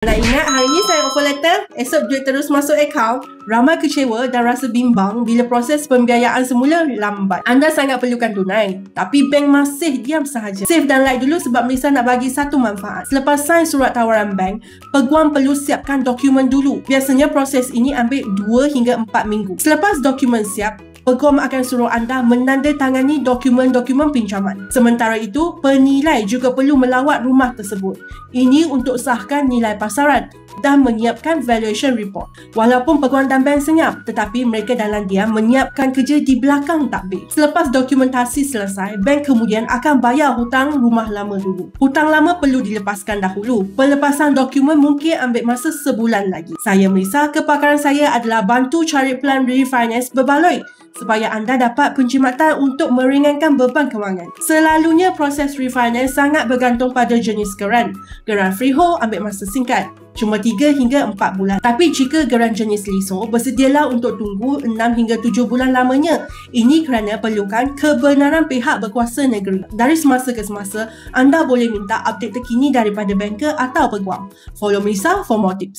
Nak ingat, hari ni saya offer letter, esok duit terus masuk akaun. Ramai kecewa dan rasa bimbang bila proses pembiayaan semula lambat. Anda sangat perlukan tunai, tapi bank masih diam sahaja. Save dan like dulu sebab Melissa nak bagi satu manfaat. Selepas sign surat tawaran bank, peguam perlu siapkan dokumen dulu. Biasanya proses ini ambil 2 hingga 4 minggu. Selepas dokumen siap, peguam akan suruh anda menandatangani dokumen-dokumen pinjaman. Sementara itu, penilai juga perlu melawat rumah tersebut. Ini untuk sahkan nilai pasaran dan menyiapkan valuation report. Walaupun peguam dan bank senyap, tetapi mereka dalam diam menyiapkan kerja di belakang takbir. Selepas dokumentasi selesai, bank kemudian akan bayar hutang rumah lama dulu. Hutang lama perlu dilepaskan dahulu. Pelepasan dokumen mungkin ambil masa sebulan lagi. Saya Melissa, kepakaran saya adalah bantu cari plan refinance berbaloi supaya anda dapat penjimatan untuk meringankan beban kewangan. Selalunya proses refinance sangat bergantung pada jenis geran. Geran freehold ambil masa singkat, cuma 3 hingga 4 bulan. Tapi jika geran jenis leasehold, bersedialah untuk tunggu 6 hingga 7 bulan lamanya. Ini kerana perlukan kebenaran pihak berkuasa negeri. Dari semasa ke semasa, anda boleh minta update terkini daripada banker atau peguam. Follow Melissa for more tips.